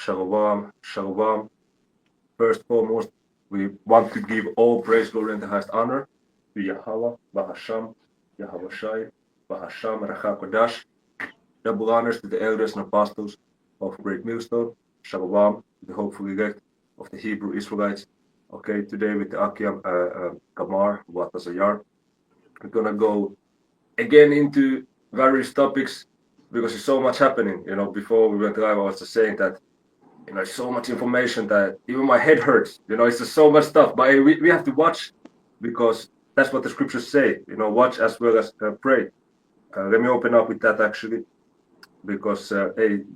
Shalom, Shalom. First foremost, we want to give all praise, glory, and the highest honor to Yahweh, Bahasham, Yahweh Shai, Bahasham, Racha Kodash. Double honors to the elders and apostles of Great Millstone. Shalom, the hopeful elect of the Hebrew Israelites. Okay, today with the Akiam Kamar, Watazayar, we're gonna go again into various topics because there's so much happening. Before we went live, I was just saying that so much information that even my head hurts. It's just so much stuff. But we have to watch because that's what the scriptures say. Watch as well as pray. Let me open up with that actually, because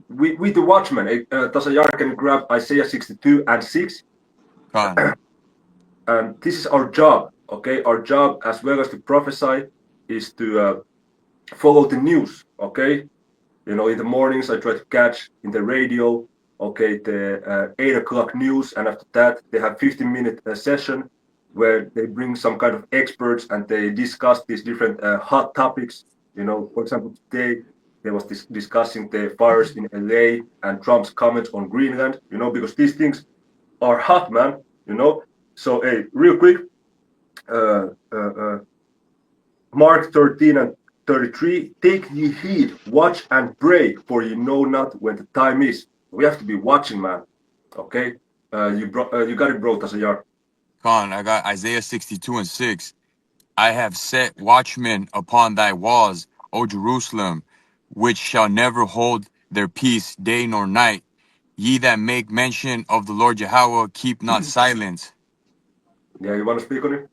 we the watchmen. Tasayar can grab Isaiah 62 and 6, Con. and this is our job. Okay, our job as well as to prophesy is to follow the news. Okay, in the mornings I try to catch in the radio, okay, the 8 o'clock news, and after that they have 15-minute session where they bring some kind of experts and they discuss these different hot topics. For example, today they was discussing the fires in LA and Trump's comments on Greenland, because these things are hot, man. So hey, real quick, uh, uh, uh, Mark 13 and 33, take ye heed, watch and pray, for ye know not when the time is. We have to be watching, man. Okay? You got it, bro, Tasayar. Con, I got Isaiah 62 and 6. I have set watchmen upon thy walls, O Jerusalem, which shall never hold their peace day nor night. Ye that make mention of the Lord Yahweh, keep not silence. Yeah, you want to speak on it?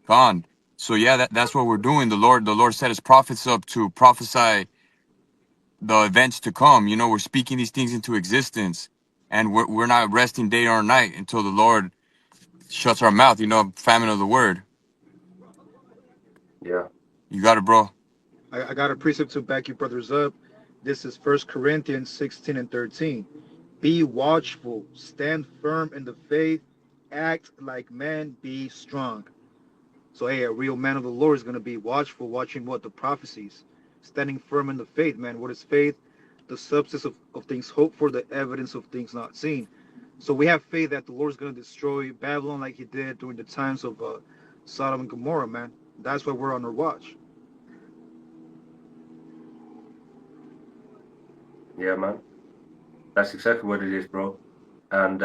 Con. So yeah, that's what we're doing. The Lord set his prophets up to prophesy the events to come. We're speaking these things into existence. And we're not resting day or night until the Lord shuts our mouth, famine of the word. Yeah. You got it, bro. I got a precept to back you brothers up. This is 1 Corinthians 16 and 13. Be watchful, stand firm in the faith, act like men, be strong. So, hey, a real man of the Lord is going to be watchful, watching what? The prophecies. Standing firm in the faith, man. What is faith? The substance of things hoped for, the evidence of things not seen. So we have faith that the Lord is going to destroy Babylon like he did during the times of Sodom and Gomorrah, man. That's why we're on our watch. Yeah, man. That's exactly what it is, bro. And,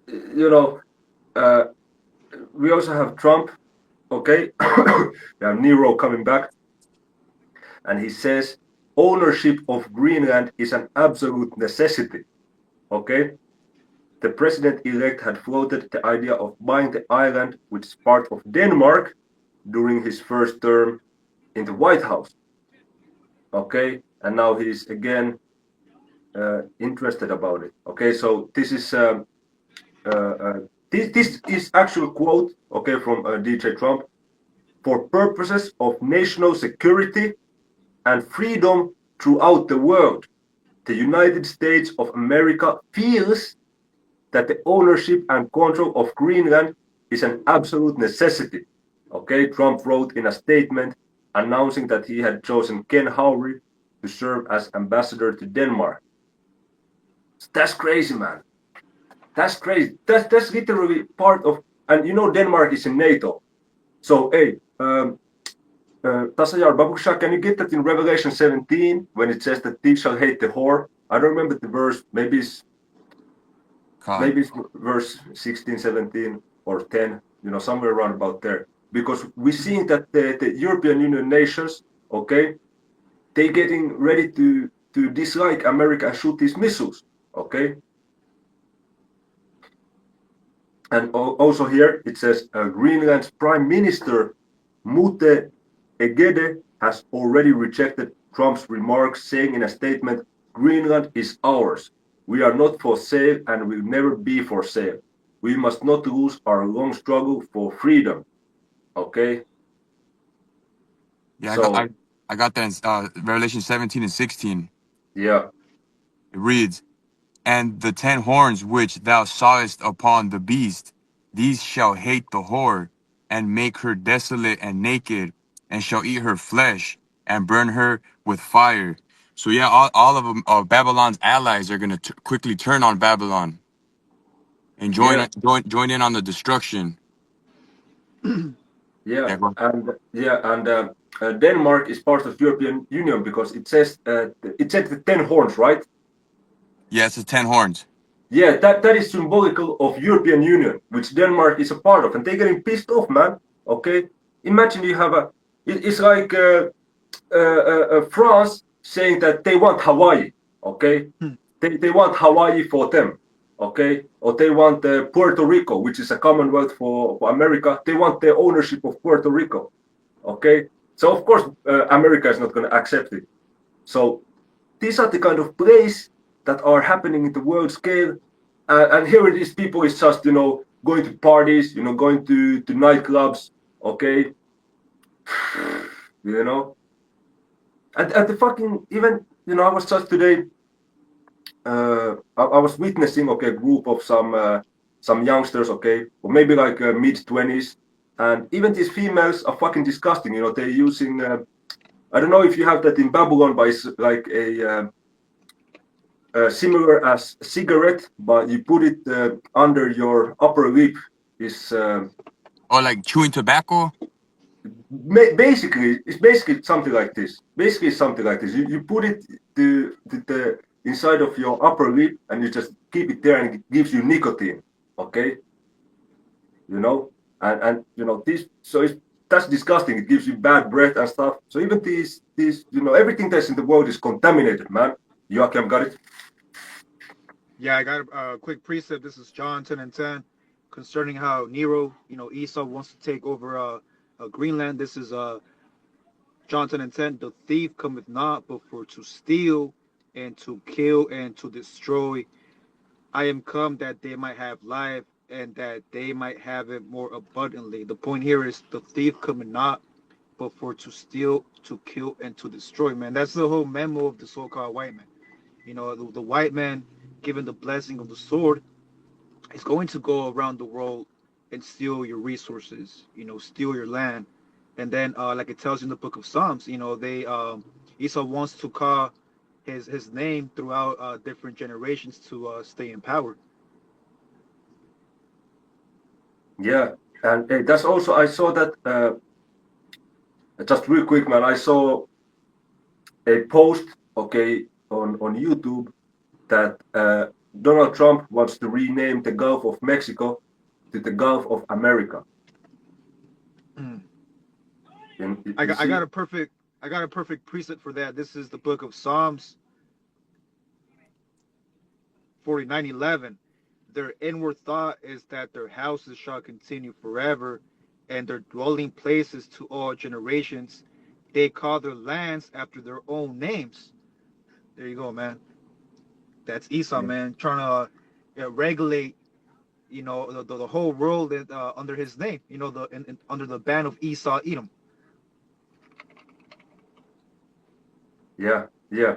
you know, uh, we also have Trump, okay? We have Nero coming back, and he says ownership of Greenland is an absolute necessity, okay? The president-elect had floated the idea of buying the island, which is part of Denmark, during his first term in the White House. Okay, and now he's again interested about it. Okay, so this is this is actual quote, okay, from DJ Trump. For purposes of national security and freedom throughout the world, the United States of America feels that the ownership and control of Greenland is an absolute necessity. Okay, Trump wrote in a statement announcing that he had chosen Ken Howry to serve as ambassador to Denmark. That's crazy, man. That's crazy. That's literally part of, and Denmark is in NATO. So hey, Tasayar Babuksha, can you get that in Revelation 17 when it says that thieves shall hate the whore? I don't remember the verse. Con. Maybe it's verse 16, 17, or 10, somewhere around about there. Because we're seeing that the European Union nations, okay, they getting ready to dislike America and shoot these missiles, okay? And also here it says Greenland's Prime Minister Mute Egede has already rejected Trump's remarks, saying in a statement, Greenland is ours. We are not for sale and will never be for sale. We must not lose our long struggle for freedom. Okay? Yeah, So, I got that in Revelation 17 and 16. yeah. It reads, And the 10 horns which thou sawest upon the beast, these shall hate the whore, and make her desolate and naked, and shall eat her flesh, and burn her with fire. So yeah, all of them, Babylon's allies are gonna quickly turn on Babylon and Yeah, join in on the destruction. yeah, Yeah, go on. and Denmark is part of European Union because it said the 10 horns, right? Yeah, it's the 10 horns. Yeah, that is symbolical of European Union, which Denmark is a part of, and they're getting pissed off, man. Okay, imagine you have it's like France saying that they want Hawaii. Okay, Hmm. they want Hawaii for them. Okay, or they want Puerto Rico, which is a Commonwealth for America. They want the ownership of Puerto Rico. Okay, so of course America is not going to accept it. So these are the kind of plays that are happening in the world scale. And here it is, people is just, going to parties, going to nightclubs, okay? You know? And the fucking, even, I was just today, I was witnessing, okay, a group of some youngsters, okay, or maybe like mid-20s. And even these females are fucking disgusting, they're using, I don't know if you have that in Babylon, but it's like similar as cigarette, but you put it under your upper lip. Is Or like chewing tobacco. basically it's basically something like this. Basically, it's something like this. You put it the inside of your upper lip, and you just keep it there, and it gives you nicotine. Okay, you know, and this. So that's disgusting. It gives you bad breath and stuff. So even these everything that's in the world is contaminated, man. Joachim got it. Yeah, I got a quick precept. This is John 10 and 10 concerning how Nero, Esau wants to take over Greenland. This is John 10 and 10. The thief cometh not but for to steal and to kill and to destroy. I am come that they might have life and that they might have it more abundantly. The point here is the thief cometh not but for to steal, to kill, and to destroy, man. That's the whole memo of the so-called white man. The white man, given the blessing of the sword, is going to go around the world and steal your resources, steal your land. And then, like it tells in the book of Psalms, they Esau wants to call his name throughout different generations to stay in power. Yeah, and that's also I saw that just real quick, man. I saw a post, okay, on YouTube that Donald Trump wants to rename the Gulf of Mexico to the Gulf of America. Mm. And I got a perfect precept for that. This is the book of Psalms 49:11. Their inward thought is that their houses shall continue forever, and their dwelling places to all generations. They call their lands after their own names. There you go, man. That's Esau, man, trying to regulate, the whole world under his name. Under the ban of Esau, Edom. yeah, yeah,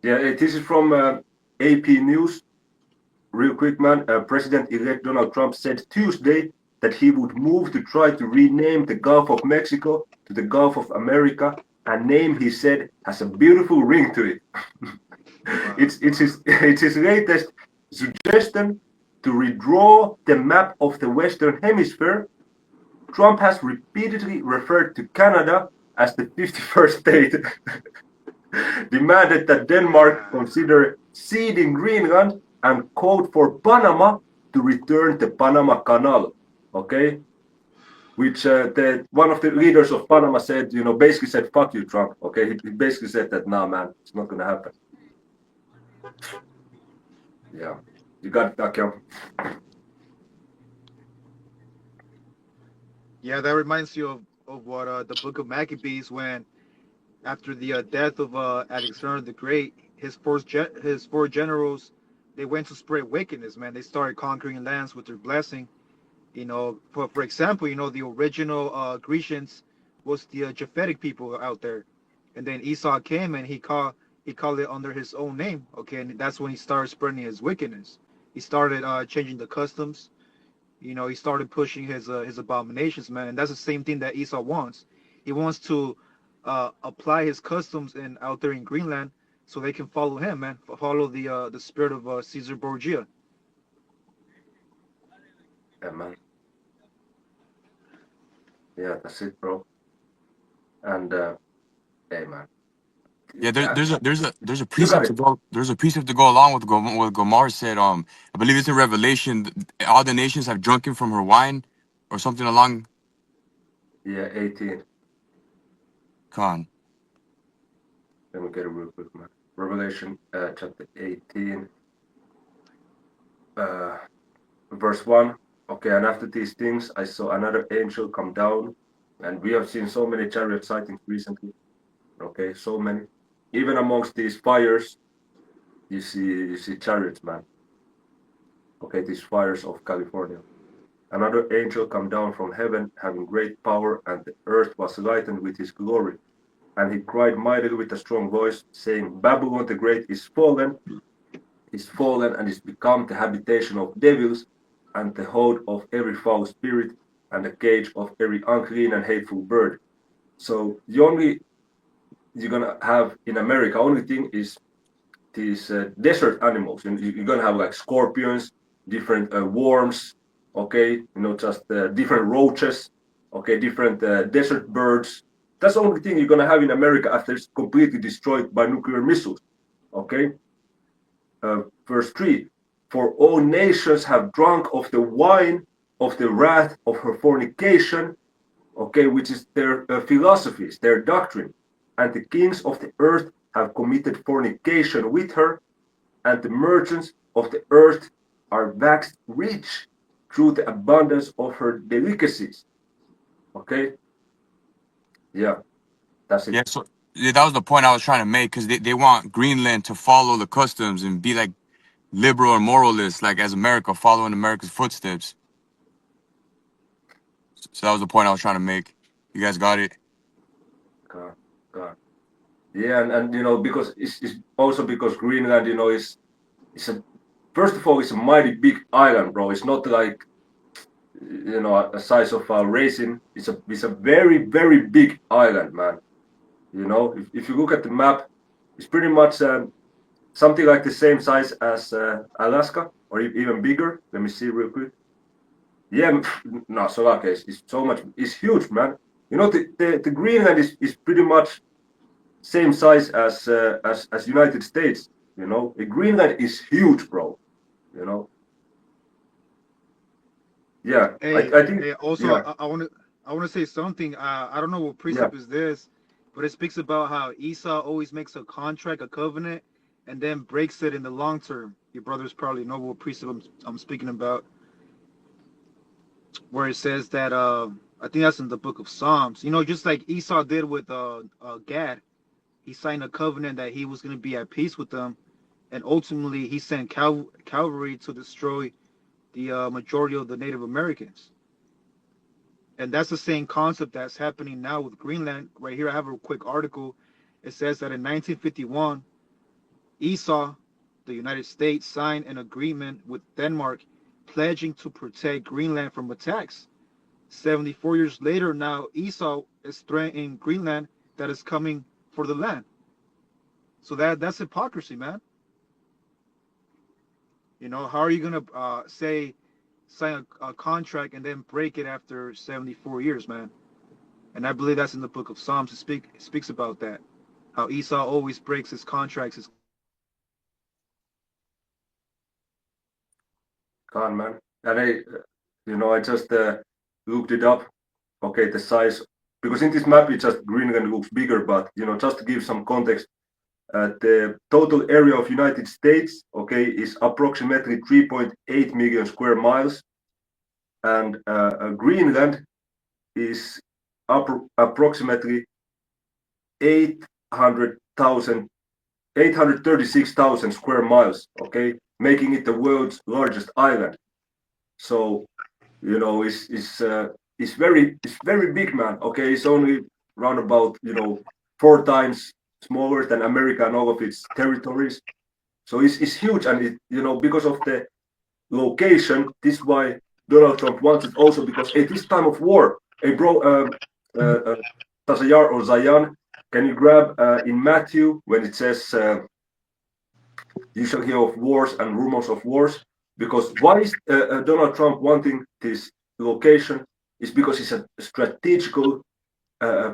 yeah. This is from AP News. Real quick, man. President-elect Donald Trump said Tuesday that he would move to try to rename the Gulf of Mexico to the Gulf of America. A name he said has a beautiful ring to it. It's his latest suggestion to redraw the map of the Western Hemisphere. Trump has repeatedly referred to Canada as the 51st state, demanded that Denmark consider ceding Greenland, and called for Panama to return the Panama Canal. Okay, which one of the leaders of Panama said, basically said, "Fuck you, Trump." Okay, he basically said that, "Nah, man, it's not gonna happen." Yeah, you got it, Akel. Yeah, that reminds you of what the book of Maccabees, when after the death of Alexander the Great, his four generals, they went to spread wickedness, man. They started conquering lands with their blessing. For example, the original Grecians was the Japhetic people out there, and then Esau came and he called it under his own name. Okay, and that's when he started spreading his wickedness. He started changing the customs. He started pushing his abominations, man. And that's the same thing that Esau wants. He wants to apply his customs in out there in Greenland so they can follow him, man. Follow the spirit of Caesar Borgia. Yeah, man. Yeah, that's it, bro. And hey, man. Yeah, there's a You got precept to it. go there's a precept to go along with what Gomar said. I believe it's in Revelation. All the nations have drunken from her wine, or something along. Yeah, 18. Con. Let me get it real quick, man. Revelation chapter 18, verse 1. Okay, and after these things, I saw another angel come down, and we have seen so many chariot sightings recently. Okay, so many. Even amongst these fires, you see chariots, man. Okay, these fires of California. Another angel come down from heaven, having great power, and the earth was lightened with his glory. And he cried mightily with a strong voice, saying, Babylon the Great is fallen, and is become the habitation of devils, and the hold of every foul spirit, and the cage of every unclean and hateful bird. So the only you're gonna have in America, only thing is these desert animals. And you're gonna have like scorpions, different worms, okay, just different roaches, okay, different desert birds. That's the only thing you're gonna have in America after it's completely destroyed by nuclear missiles, okay. Verse 3, for all nations have drunk of the wine of the wrath of her fornication, okay, which is their philosophies, their doctrine. And the kings of the earth have committed fornication with her, and the merchants of the earth are waxed rich through the abundance of her delicacies. Okay? Yeah, that's it. Yeah, so yeah, that was the point I was trying to make, because they want Greenland to follow the customs and be like liberal or moralist, like as America, following America's footsteps. So that was the point I was trying to make. You guys got it? God, God. Yeah, and because it's also because Greenland, is a first of all, it's a mighty big island, bro. It's not like a size of a raisin. It's a very very big island, man. If you look at the map, it's pretty much something like the same size as Alaska, or even bigger. Let me see real quick. Yeah, no, Slovakia is so much. It's huge, man. The Greenland is pretty much same size as United States. The Greenland is huge, bro. You know. Yeah, I think. Hey, also, Yeah, I want to say something. I don't know what yeah. precept is this, but it speaks about how Esau always makes a contract, a covenant, and then breaks it in the long term. Your brothers probably know what precept I'm speaking about, where it says that I think that's in the book of Psalms. Just like Esau did with Gad, he signed a covenant that he was going to be at peace with them, and ultimately he sent cavalry to destroy the majority of the Native Americans. And that's the same concept that's happening now with Greenland. Right here, I have a quick article. It says that in 1951, Esau, the United States, signed an agreement with Denmark pledging to protect Greenland from attacks. 74 years later, now Esau is threatening Greenland that is coming for the land. So that's hypocrisy, man. How are you going to sign a contract and then break it after 74 years, man? And I believe that's in the book of Psalms. It speaks about that. How Esau always breaks his contracts. Can, man. And I just looked it up. Okay, the size, because in this map it just Greenland looks bigger, but just to give some context, the total area of United States, okay, is approximately 3.8 million square miles, and Greenland is approximately 800,000, 836,000 square miles, okay, making it the world's largest island. So it's very big, man. Okay, it's only around about 4 times smaller than America and all of its territories. So it's huge, and because of the location, this is why Donald Trump wants it also, because at this time of war, hey bro, Tazayar or Zayan, can you grab in Matthew when it says You shall hear of wars and rumors of wars. Because why is Donald Trump wanting this location? Is because it's a strategical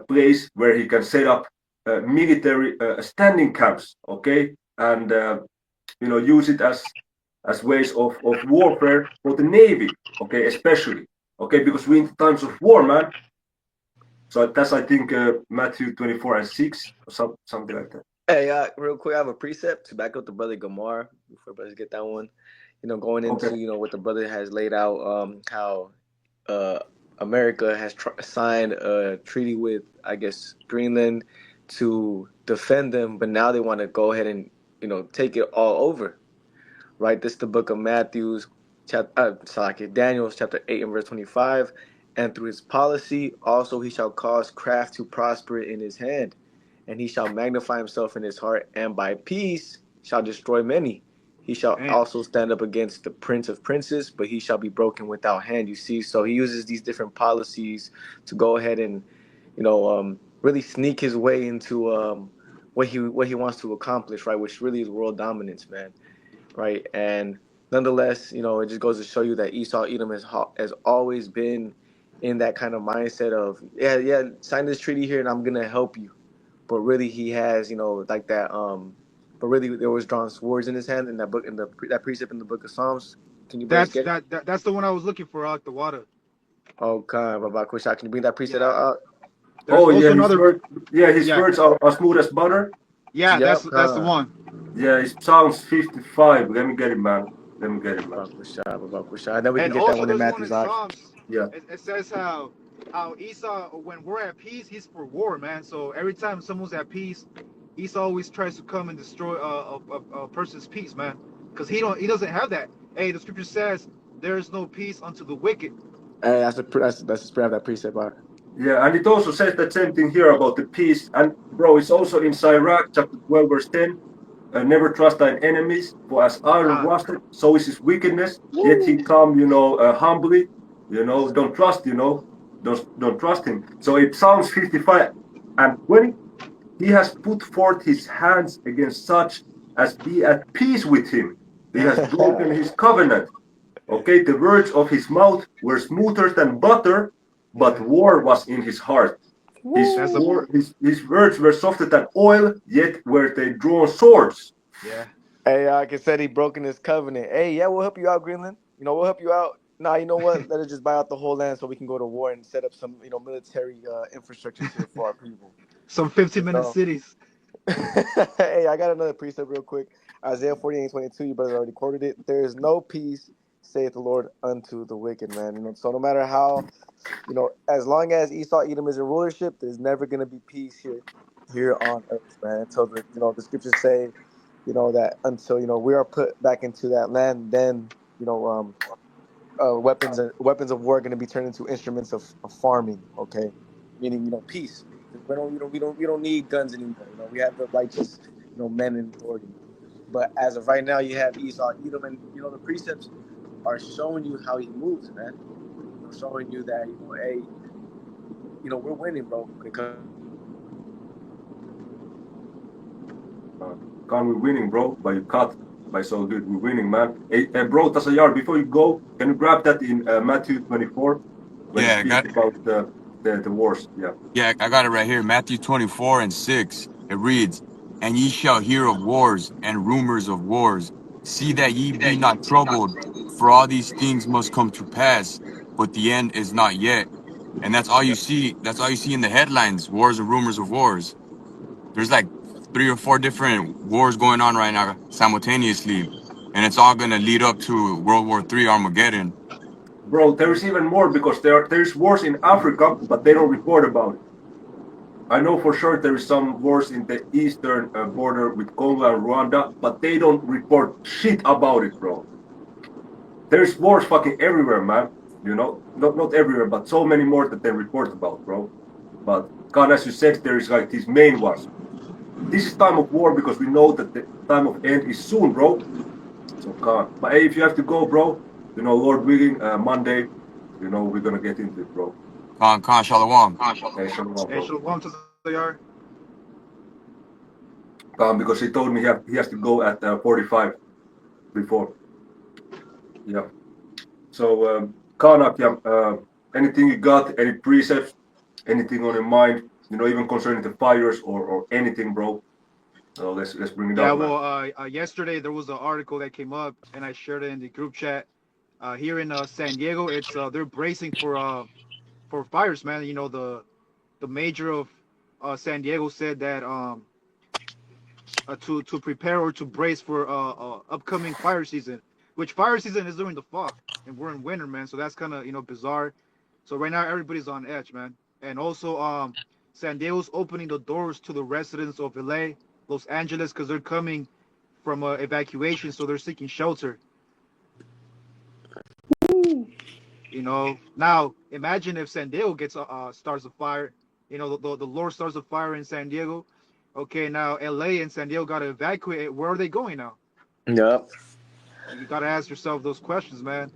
place where he can set up military standing camps, okay, and use it as ways of warfare for the navy, okay, especially, okay, because we're in times of war, man. So that's I think Matthew 24:6 or something like that. Hey, real quick, I have a precept to back up the brother Gamar before brothers get that one. Going Okay. into what the brother has laid out, how America has signed a treaty with, I guess, Greenland to defend them, but now they want to go ahead and take it all over. Right? This is the book of Matthew's Daniel's chapter 8 and verse 25. And through his policy also he shall cause craft to prosper in his hand, and he shall magnify himself in his heart, and by peace shall destroy many. He shall also stand up against the prince of princes, but he shall be broken without hand. You see, so he uses these different policies to go ahead and really sneak his way into what he wants to accomplish, right? Which really is world dominance, man. Right, and nonetheless, it just goes to show you that Esau Edom has always been in that kind of mindset of sign this treaty here and I'm gonna help you, but really he has like that but really there was drawn swords in his hand in that book, in that precept in the book of Psalms. Can you That's the one I was looking for, out the water. Okay, Baba Kushak, can you bring that precept out? Oh yeah, his words are smooth as butter. Yeah, that's the one. Yeah, it sounds 55. Let me get it, man. Then we can get that one in Matthew's. Yeah. It says how Esau, when we're at peace, he's for war, man. So every time someone's at peace, Esau always tries to come and destroy a person's peace, man. Because he doesn't have that. Hey, the scripture says there is no peace unto the wicked. Hey, that's the spirit of that precept, bar. Yeah, and it also says that same thing here about the peace. And bro, it's also in Sirach chapter 12 verse 10. Never trust thine enemies, for as iron rusted, so is his wickedness. Yet he come, humbly. Don't trust, don't trust him. So it sounds 55. And when he has put forth his hands against such as be at peace with him, he has broken his covenant. Okay, the words of his mouth were smoother than butter, but war was in his heart. His words were softer than oil, yet were they drawn swords. Yeah. Hey, like I said, he broken his covenant. Hey, yeah, we'll help you out, Greenland. We'll help you out. Nah, you know what? Let us just buy out the whole land so we can go to war and set up some, military infrastructure here for our people. Some 15-minute cities. Hey, I got another precept real quick. Isaiah 48:22. You brother already quoted it. There is no peace, saith the Lord, unto the wicked, man. So no matter how, as long as Esau Edom is in rulership, there's never gonna be peace here on earth, man. Until the scriptures say, that until we are put back into that land, then weapons of war are going to be turned into instruments of farming. Okay, meaning peace. We don't need guns anymore. We have the righteous men in authority. But as of right now, you have Esau Edom, and the precepts are showing you how he moves, man. Showing you that hey, we're winning, bro. Because Can't we winning, bro? But you cut by so good. We're winning, man. Hey, bro, Tasayar, before you go, can you grab that in Matthew 24? When Yeah, you speak about the wars. Yeah. Yeah, I got it right here. Matthew 24:6. It reads, "And ye shall hear of wars and rumors of wars. See that ye be not troubled, for all these things must come to pass, but the end is not yet." And that's all you see. That's all you see in the headlines: wars and rumors of wars. There's like 3 or 4 different wars going on right now simultaneously, and it's all gonna lead up to World War III, Armageddon. Bro, there is even more because there's wars in Africa, but they don't report about it. I know for sure there is some wars in the eastern border with Congo and Rwanda, but they don't report shit about it, bro. There's wars fucking everywhere, man. Not everywhere, but so many more that they report about, bro. But God, as you said, there is like these main wars. This is time of war because we know that the time of end is soon, bro. So God, but hey, if you have to go, bro, Lord willing, Monday, we're gonna get into it, bro. Khan, shalom. Hey, shalom, bro. Hey, shalom to the yard. Because he told me he has to go at 45 before. Yeah. So, Kanak, anything you got? Any precepts? Anything on your mind? Even concerning the fires or anything, bro. So let's bring it Yeah, up, man. well, yesterday there was an article that came up, and I shared it in the group chat. Here in San Diego, it's they're bracing for fires, man. You know, the mayor of San Diego said that to prepare or to brace for upcoming fire season, which fire season is during the fall, and we're in winter, man. So that's kind of bizarre. So right now everybody's on edge, man. And also, San Diego's opening the doors to the residents of LA, Los Angeles, because they're coming from evacuation, so they're seeking shelter. Now imagine if San Diego gets starts a fire. The Lord starts a fire in San Diego. Okay, now LA and San Diego got to evacuate. Where are they going now? Yep. You got to ask yourself those questions, man.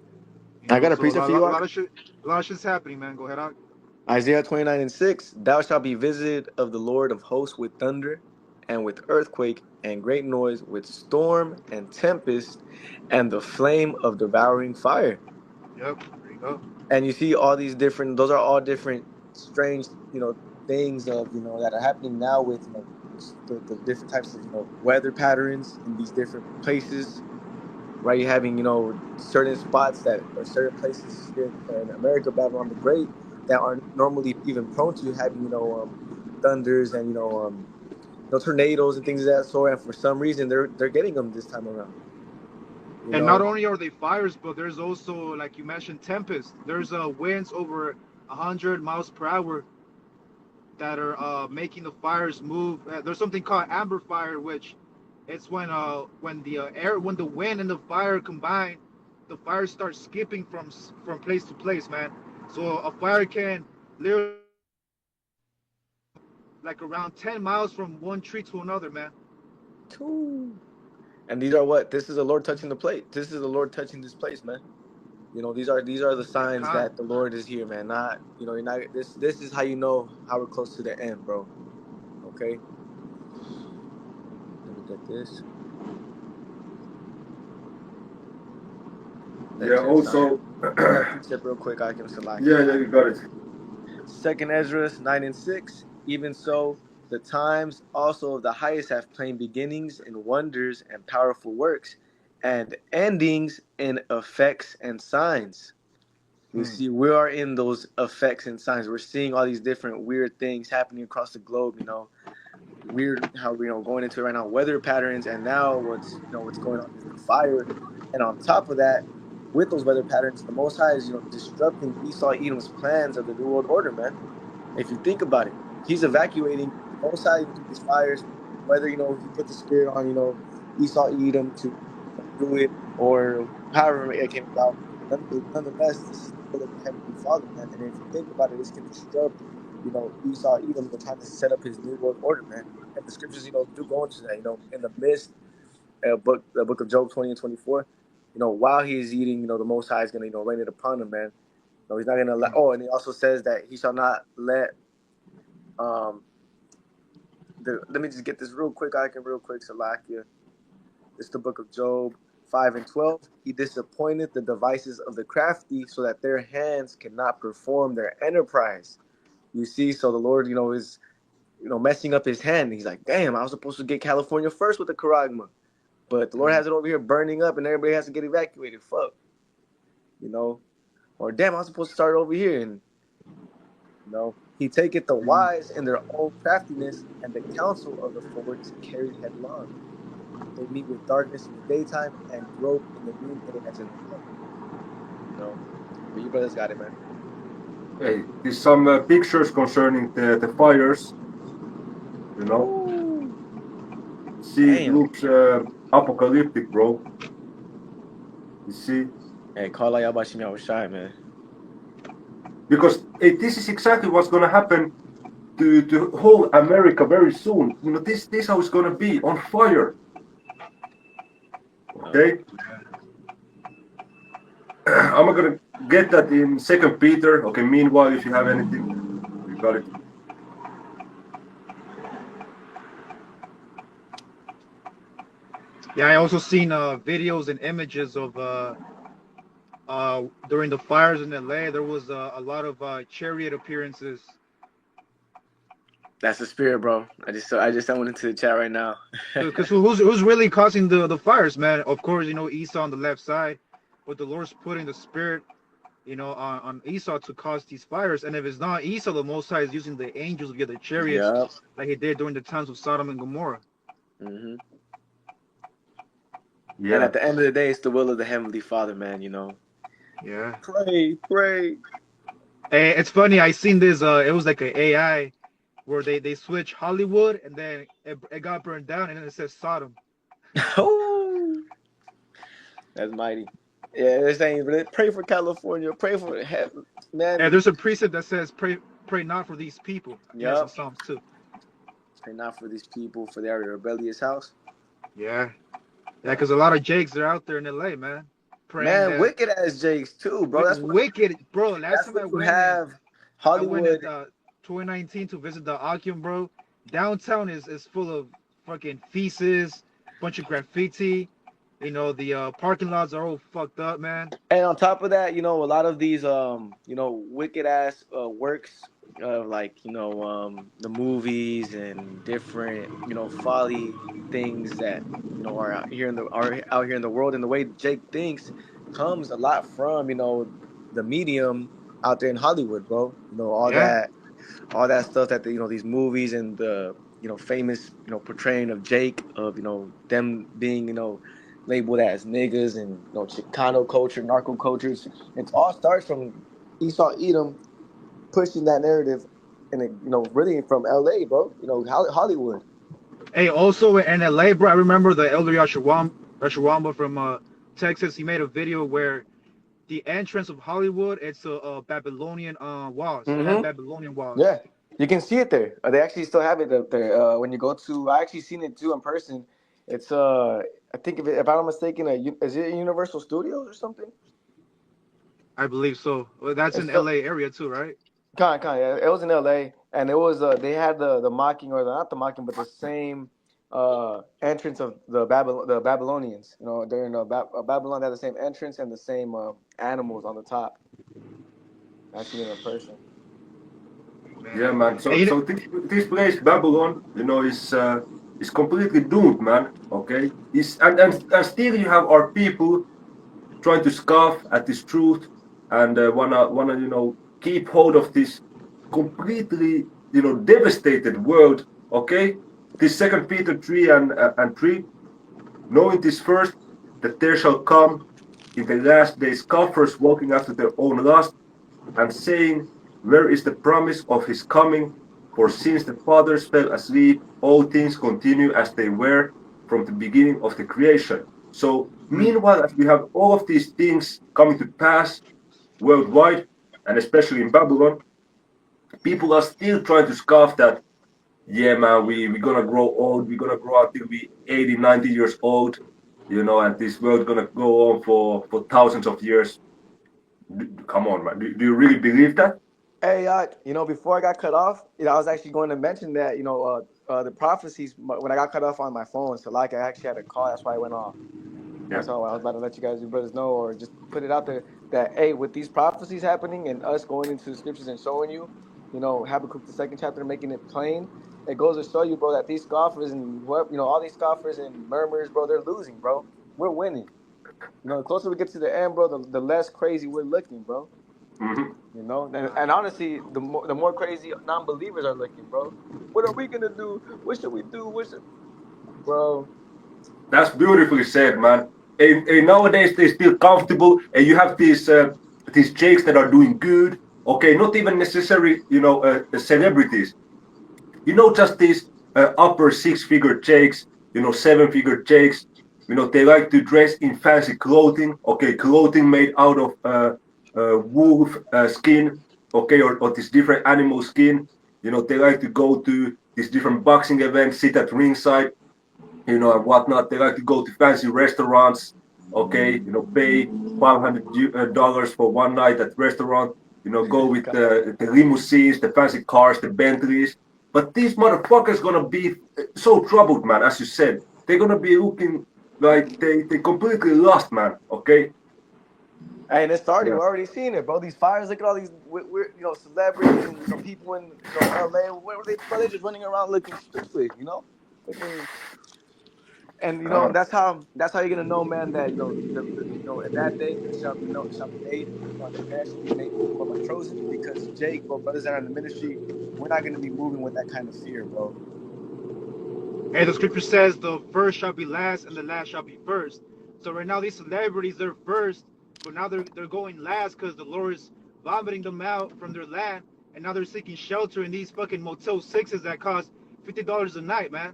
I got a So precept for you, a lot Ak. of shit, a lot of shit's happening, man. Go ahead, Ak. Isaiah 29:6. Thou shalt be visited of the Lord of hosts with thunder, and with earthquake, and great noise, with storm and tempest, and the flame of devouring fire. Yep, there you go. And you see all these different, those are all different strange, things of, that are happening now with, the different types of, weather patterns in these different places, right? You're having, certain spots that or certain places here in America, Babylon the Great, that aren't normally even prone to having, thunders and, tornadoes and things of that sort. And for some reason, they're getting them this time around, you And not know? only are they fires, but there's also, like you mentioned, tempest. There's winds over 100 miles per hour that are making the fires move. There's something called amber fire, which it's when the when the wind and the fire combine, the fire starts skipping from place to place, man. So a fire can literally like around 10 miles from one tree to another, man. And these are what? This is the Lord touching the plate. This is the Lord touching this place, man. These are the Yeah, signs con. that the Lord is here, man. Not, you're not. This is how you know how we're close to the end, bro. Okay. Let me get this. Yeah. Legend sign. Also, I got a precept real quick. I can select yeah, here. you got it. Second Ezra 9:6. Even so, the times also of the highest have plain beginnings in wonders and powerful works, and endings in effects and signs. You Hmm. see, we are in those effects and signs. We're seeing all these different weird things happening across the globe. Weird how we're going into it right now, weather patterns, and now what's going on is the fire. And on top of that, with those weather patterns, the Most High is disrupting Esau Edom's plans of the New World Order, man. If you think about it, he's evacuating the Most High through these fires, whether he put the spirit on Esau Edom to do it, or however it came about. Nonetheless, this is the will of the Heavenly Father, man. And if you think about it, this can disrupt Esau Edom, trying to set up his new world order, man. And the scriptures do go into that. In the midst, the book of Job 20 and 24. While he is eating, the Most High is gonna rain it upon him, man. He's not gonna let. Oh, and he also says that he shall not let. Let me just get this real quick. Salakia. It's the book of Job 5 and 12. He disappointed the devices of the crafty, so that their hands cannot perform their enterprise. You see, so the Lord, is messing up his hand. He's like, damn, I was supposed to get California first with the Karagma, but the Lord has it over here burning up, and everybody has to get evacuated. Fuck, or damn, I was supposed to start over here, and he taketh the wise in their own craftiness, and the counsel of the forward is carried headlong. They meet with darkness in the daytime and grope in the noonday as in the morning. But you brothers got it, man. Hey, there's some pictures concerning the fires. You know, Ooh, see, it damn. looks apocalyptic, bro. You see, Hey, call out Yabashim Yahushai, man. because this is exactly what's gonna happen to whole America very soon. This how it's gonna be on fire. Okay, I'm gonna get that in Second Peter. Okay. Meanwhile, if you have anything, you got it. Yeah, I also seen videos and images of during the fires in LA. There was a lot of chariot appearances. That's the spirit, bro. I just sent one into the chat right now. Because who's really causing the fires, man? Of course, you know Esau on the left side, but the Lord's putting the spirit, you know, on Esau to cause these fires. And if it's not Esau, the Most High is using the angels via the chariots, Yep. like he did during the times of Sodom and Gomorrah. hmm And Yeah. at the end of the day, it's the will of the Heavenly Father, man. You know, Yeah. pray. Hey, it's funny. I seen this. It was like an AI where they switch Hollywood and then it got burned down and then it says Sodom. Oh, that's mighty. Yeah, they're saying pray for California, pray for heaven, man. And there's a precept that says pray not for these people. Yeah, it's in Yep. Psalms too. Pray not for these people, for they are a rebellious house. Yeah. Yeah, because a lot of Jakes are out there in LA, man. Praying Man, that wicked ass Jakes too, bro. That's what wicked, bro. Last that's time what I you went, have. I went Hollywood. in 2019 to visit the Okium, bro. Downtown is full of fucking feces, bunch of graffiti. You know, the parking lots are all fucked up, man. And on top of that, you know, a lot of these wicked ass works like, the movies and different, folly things that, are out here in the world, and the way Jake thinks comes a lot from, the medium out there in Hollywood, bro. Yeah. All that stuff that these movies and the famous portraying of Jake, of them being labeled as niggas, and Chicano culture, narco cultures. It all starts from Esau Edom pushing that narrative, and it, really from LA, bro. Hollywood. Hey, also in LA, bro, I remember the Elder Yashawamba from Texas. He made a video where the entrance of Hollywood, it's a Babylonian walls. They have Mm-hmm. Babylonian walls. Yeah, you can see it there. They actually still have it up there. When you go to, I actually seen it too in person. It's I think if I'm not mistaken, is it Universal Studios or something? I believe so. Well, that's It's in LA area too, right? yeah. It was in LA, and it was they had the mocking, or not the mocking, but the same entrance of the Babylonians. During Babylon, they had the same entrance and the same animals on the top. I seen it in person. Yeah, man. So And so this place Babylon, is completely doomed, man. Okay, is and still you have our people trying to scoff at this truth and wanna keep hold of this completely devastated world. Okay, this Second Peter 3 and 3, knowing this first, that there shall come in the last days scoffers walking after their own lust, and saying, where is the promise of his coming? For since the fathers fell asleep, all things continue as they were from the beginning of the creation. So, meanwhile, as we have all of these things coming to pass worldwide, and especially in Babylon, people are still trying to scoff that, yeah, man, we're gonna grow old, we're gonna grow until we 80, 90 years old, and this world's gonna go on for thousands of years. Come on, man. Do you really believe that? Hey, before I got cut off, I was actually going to mention that, the prophecies, when I got cut off on my phone, so like I actually had a call, that's why I went off. Yeah. So I was about to let you brothers know, or just put it out there that, hey, with these prophecies happening and us going into the scriptures and showing you, Habakkuk the 2nd chapter, making it plain, it goes to show you, bro, that these scoffers and all these scoffers and murmurers, bro, they're losing, bro. We're winning. The closer we get to the end, bro, the less crazy we're looking, bro. Mm-hmm. And honestly, the more crazy non-believers are looking, bro. What are we gonna do? What should we do? Bro? That's beautifully said, man. And nowadays they're still comfortable, and you have these jakes that are doing good. Okay, not even necessary, celebrities. Just these upper six-figure jakes, 7-figure jakes. They like to dress in fancy clothing. Okay, clothing made out of wolf skin. Okay, or this different animal skin. They like to go to these different boxing events, sit at ringside, and whatnot. They like to go to fancy restaurants, okay, pay $500 for one night at restaurant, go with the limousines, the fancy cars, the Bentleys. But these motherfuckers gonna be so troubled, man, as you said. They're gonna be looking Like they completely lost, man. Okay. Hey, and it's starting. Yeah. We're already seeing it, bro. These fires. Look at all these, celebrities and people in LA. Where were they? Bro, they just running around looking stupid. Looking, and Uh, that's how you're gonna know, man. That in that day it shall be made. The man shall be made equal of my Trojan, because Jake, bro, brothers that are in the ministry, we're not gonna be moving with that kind of fear, bro. And the scripture says the first shall be last and the last shall be first. So right now these celebrities, they're first, but now they're going last because the Lord is vomiting them out from their land, and now they're seeking shelter in these fucking Motel 6s that cost $50 a night, man.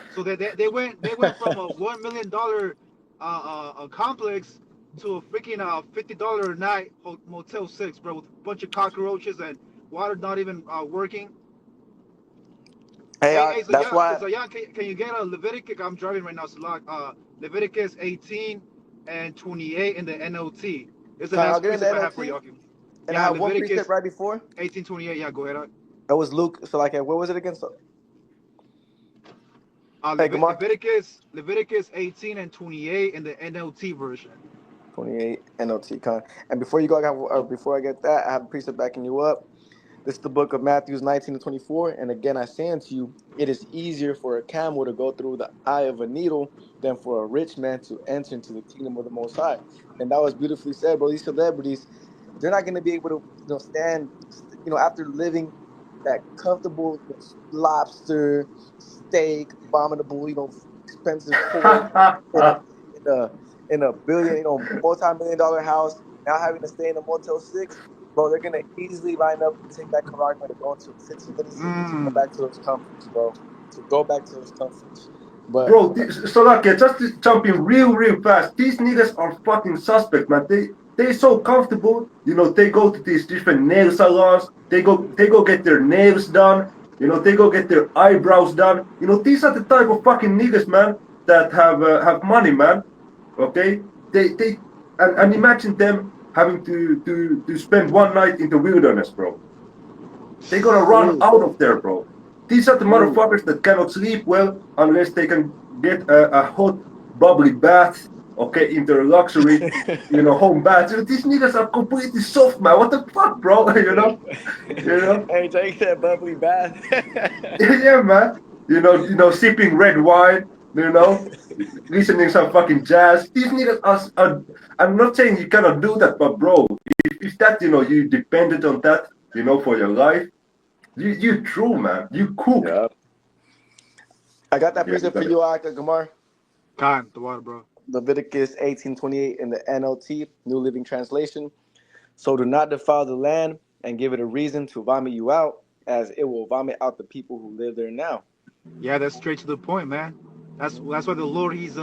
So they went from a $1 million complex to a freaking $50 a night Motel 6, bro, with a bunch of cockroaches and water not even working. Hey, Hey, that's why. Zayan, can you get a Leviticus? I'm driving right now, so Leviticus 18 and 28 in the NLT. It's the I'll last get in the precept I have for NLT, y'all. and I Yeah, have one precept Leviticus right before. 18:28. Yeah, go ahead. That was Luke. So what was it again? So, hey, come on. Leviticus 18 and 28 in the NLT version. 28 NLT con. And before you go, before I get that, I have a precept backing you up. This is the book of Matthew 19 to 24. And again, I say unto you, it is easier for a camel to go through the eye of a needle than for a rich man to enter into the kingdom of the Most High. And that was beautifully said, bro. These celebrities, they're not going to be able to, stand, after living that comfortable lobster, steak, abominable, expensive pork in a in a billion, multi-million-dollar house, now having to stay in a Motel 6, bro, they're gonna easily line up and take that Karagma to go into a 15-minute city to go back to those comforts, bro. To go back to those comforts. But Bro, Slovakia, just to jump in real fast. These niggas are fucking suspect, man. They so comfortable. They go to these different nail salons. They go get their nails done. They go get their eyebrows done. These are the type of fucking niggas, man, that have money, man. Okay, they and imagine them having to spend one night in the wilderness, bro. They're gonna run Ooh, out of there, bro. These are the ooh. motherfuckers that cannot sleep well unless they can get a hot, bubbly bath, okay, in their luxury, home bath. These niggas are completely soft, man. What the fuck, bro? You know, hey, take that bubbly bath. yeah, man. Sipping red wine, listening some fucking jazz. These niggas are. I'm not saying you cannot do that, but bro, if that you depended on that, for your life. You true, man. You cook. Yeah. I got that Yeah, you precept for got it. you, Aka Gamar. Con, the water, bro. Leviticus 18:28 in the NLT, New Living Translation. So do not defile the land and give it a reason to vomit you out, as it will vomit out the people who live there now. Yeah, that's straight to the point, man. That's why the Lord, he's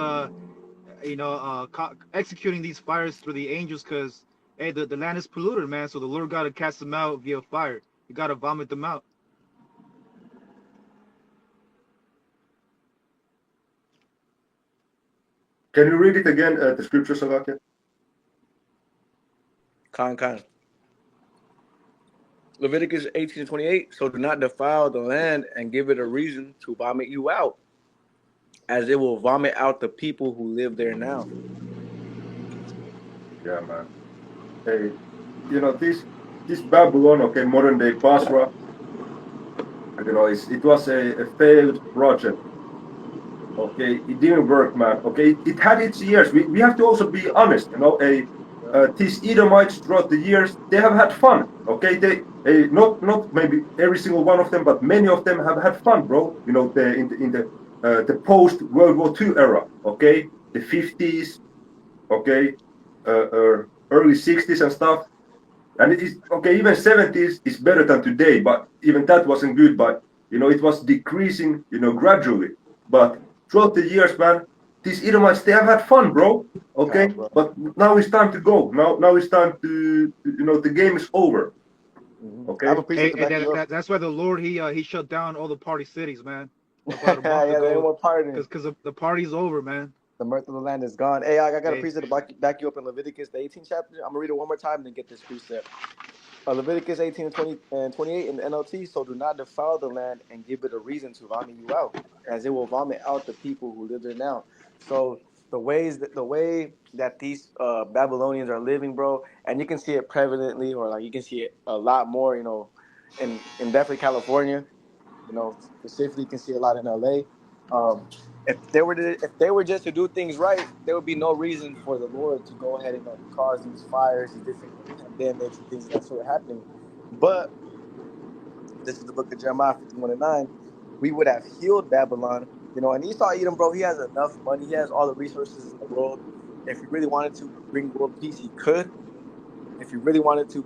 executing these fires through the angels, because hey, the land is polluted, man. So the Lord got to cast them out via fire. You got to vomit them out. Can you read it again, the scripture, Slovakia? Con. Leviticus 18:28. So do not defile the land and give it a reason to vomit you out, as it will vomit out the people who live there now. Yeah, man. Hey, this Babylon, okay, modern day Basra, it was a failed project. Okay, it didn't work, man. Okay, it had its years. We have to also be honest. These Edomites throughout the years, they have had fun. Okay, not maybe every single one of them, but many of them have had fun, bro. The post World War II era. Okay, the 50s. Okay, early 60s and stuff. And it is okay. Even 70s is better than today, but even that wasn't good. But it was decreasing, gradually. But throughout the years, man, these Edomites, they have had fun, bro. Okay, Bro. but now it's time to go. Now it's time to the game is over. I have Okay. a precept Hey, to and back you up. that's why the Lord, he shut down all the party cities, man, about a month Yeah, there ain't ago, more partying. because the party's over, man. The mirth of the land is gone. Hey, I got a Hey, precept to back you up in Leviticus, the 18th chapter. I'm going to read it one more time and then get this precept. Leviticus 18 and 28 in the NLT. So do not defile the land and give it a reason to vomit you out, as it will vomit out the people who live there now. So the way that these Babylonians are living, bro, and you can see it prevalently, or like you can see it a lot more, in definitely California. Specifically, you can see a lot in LA. If they were just to do things right, there would be no reason for the Lord to go ahead and cause these fires, these different pandemics and things of that sort happening. But this is the book of Jeremiah 51 and 9. We would have healed Babylon, and Esau Edom, bro, he has enough money, he has all the resources in the world. If he really wanted to bring world peace, he could. If he really wanted to,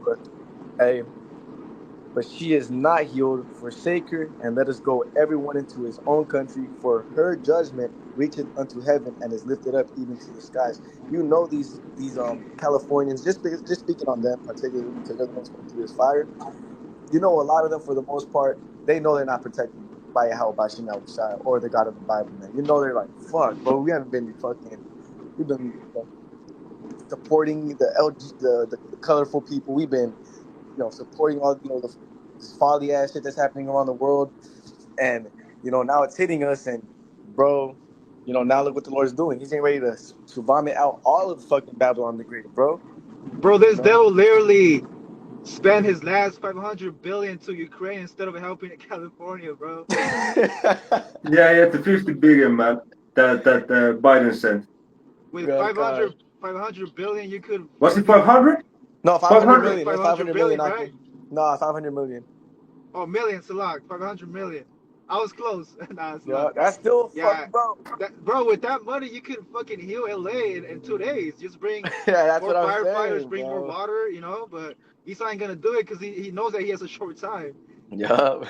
but she is not healed. Forsake her, and let us go everyone into his own country, for her judgment reacheth unto heaven and is lifted up even to the skies. These Californians, just speaking on them particularly, because they're the ones going through this fire. A lot of them, for the most part, they know they're not protected by Yahweh, by Shema Shai, or the God of the Bible, man. They're like, fuck, bro, we've been supporting the colorful people. We've been supporting all this folly ass shit that's happening around the world, and now it's hitting us. And bro, now look what the Lord's doing. He's getting ready to vomit out all of fucking Babylon the Great, bro. Bro, this devil literally spent his last 500 billion to Ukraine instead of helping California, bro. Yeah, the 50 billion, man, that Biden sent. With 500 billion, you could. Was it 500? No, 500 million. 500 billion, right? No, 500 million. Oh, million, Salak. 500 million. I was close. Nah, that's still fucking, bro. Bro, with that money, you could fucking heal LA in 2 days. Just bring that's more what I'm firefighters, saying, bring more water, but Esau ain't gonna do it because he knows that he has a short time. Yup.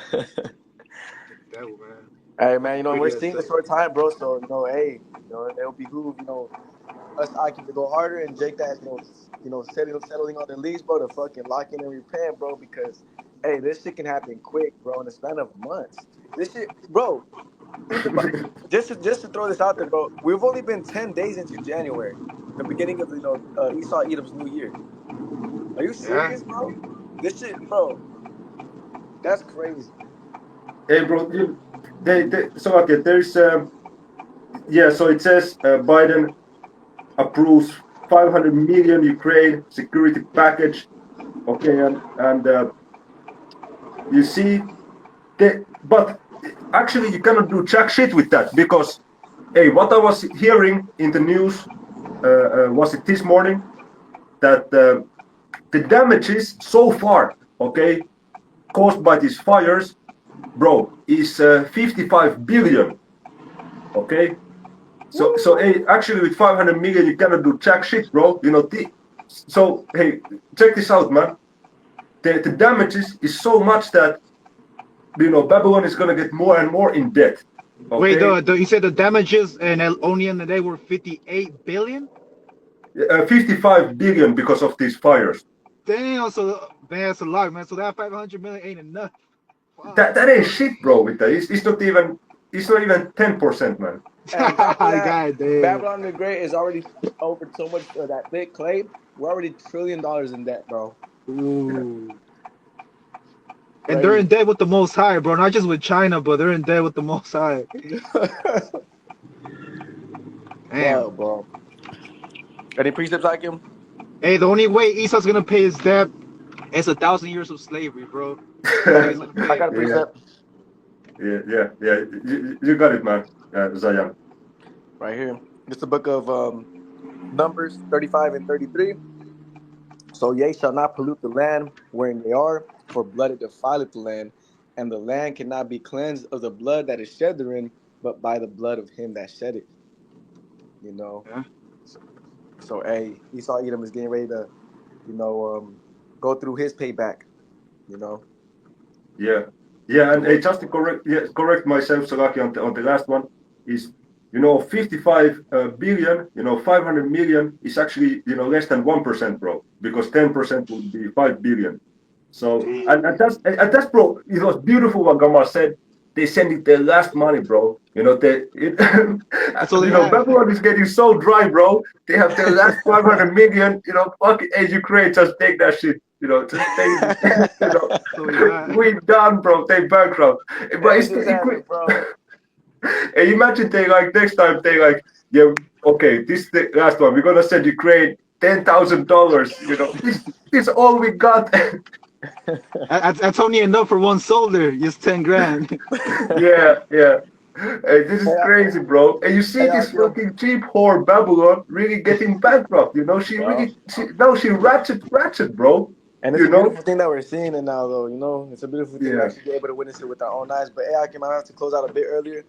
Devil, man. Hey, man, we're seeing a short time, bro. So, it'll behoove, us Aki to go harder, and Jake that, settling on the leash, bro, to fucking lock in and repent, bro, because, hey, this shit can happen quick, bro, in the span of months. This shit, bro, just to throw this out there, bro, we've only been 10 days into January, the beginning of, Esau Edom's new year. Are you serious, bro? This shit, bro, that's crazy. Hey, bro, so okay, there's, so it says Biden approves 500 million Ukraine security package. Okay, and you see, but actually you cannot do jack shit with that, because, hey, what I was hearing in the news, was it this morning, that the damages so far, okay, caused by these fires, bro, is 55 billion. Okay, so hey, actually with 500 million you cannot do jack shit, bro. So hey, check this out, man. The damages is so much that Babylon is gonna get more and more in debt. Okay? Wait, you said the damages and only in the day were 58 billion? 55 billion because of these fires. Damn, so that's a lot, man. So that 500 million ain't enough. Wow. That ain't shit, bro. With that, it's not even 10%, man. God damn. Babylon the Great is already over so much of that big clay. We're already $1 trillion in debt, bro. Ooh. And they're in debt with the Most High, bro. Not just with China, but they're in debt with the Most High. Damn, wow, bro. Any precepts like him? Hey, the only way Esau's gonna pay his debt is 1,000 years of slavery, bro. I got a precept. Yeah. You got it, man. Zion. Right here. It's the book of Numbers 35 and 33. So ye shall not pollute the land wherein they are, for blood it defileth the land, and the land cannot be cleansed of the blood that is shed therein, but by the blood of him that shed it. Yeah. So hey, Esau Edom is getting ready to, go through his payback. Yeah, and just to correct myself, Salaki, on the last one is, 55 billion, 500 million is actually, less than 1%, bro, because 10% would be 5 billion. So, and that's, bro, it was beautiful what Gamar said. They send it their last money, bro. Babylon is getting so dry, bro. They have their last 500 million, fucking Ukraine, just take that shit. You know, just they, you know, So we got we done, bro. They bankrupt. But Hey, it's it just happened, bro. and imagine they like next time they like, yeah, okay, this is the last one. We're gonna send Ukraine $10,000. You know, this is all we got. that's only enough for one soldier. Just 10 grand. Yeah, yeah. Hey, this is Hey, crazy, bro. And you see hey, this Akil. fucking cheap whore Babylon really getting bankrupt. You know, she Yeah. really, she ratchet, bro. And it's You a know? beautiful thing that we're seeing it now, though. You know, it's a beautiful thing to Yeah. actually be able to witness it with our own eyes. But hey, Akim, I have to close out a bit earlier.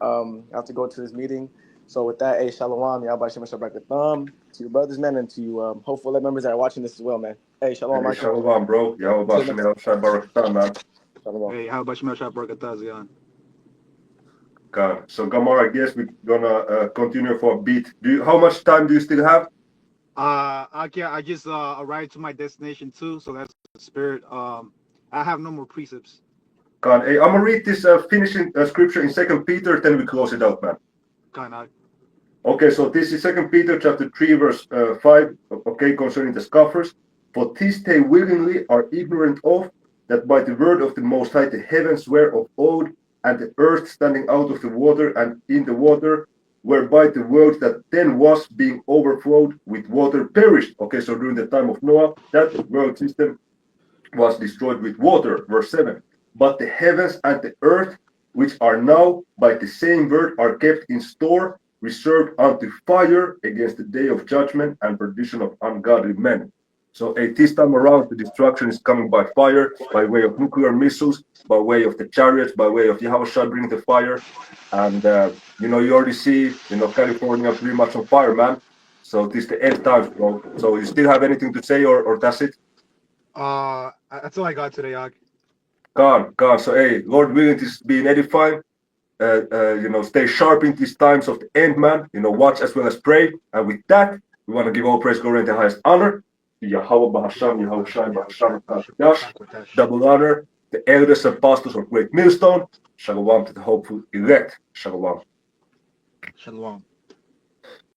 I have to go to this meeting. So with that, hey, shalom, Yahweh Shem Shabbat to your brothers, man, and to you hopeful members that are watching this as well, man. Hey, shalom, Hey, Akim. shalom, bro. Yahweh See you Bashem next time. Yahweh Barakatan, man. Shalom. Hey, how about Shemel Shabbat Zion? God. So, Gamar, I guess we're gonna continue for a bit. How much time do you still have? I just arrived to my destination too, so that's the spirit. I have no more precepts. God. Hey, I'm gonna read this finishing scripture in 2 Peter, then we close it out, man. Kind of. Okay, so this is 2 Peter chapter 3, verse 5, okay, concerning the scoffers. For this they willingly are ignorant of, that by the word of the Most High the heavens were of old, and the earth standing out of the water and in the water, whereby the world that then was being overflowed with water perished. Okay, so during the time of Noah, that world system was destroyed with water. Verse 7. But the heavens and the earth, which are now by the same word, are kept in store, reserved unto fire against the day of judgment and perdition of ungodly men. So at this time around, the destruction is coming by fire, by way of nuclear missiles, by way of the chariots, by way of Yahushua bringing the fire. And, you know, you already see, you know, California pretty much on fire, man. So this is the end times, bro. So you still have anything to say, or that's it? That's all I got today, Ak. God. So, hey, Lord willing, this is being edifying. You know, stay sharp in these times of the end, man. You know, watch as well as pray. And with that, we want to give all praise, glory, and the highest honor to Yahweh Bahasham, Yahweh Shai, Bahasham, Dash, double honor, the elders and pastors of Great Millstone. Shalom to the hopeful elect. Shalom. Shalom.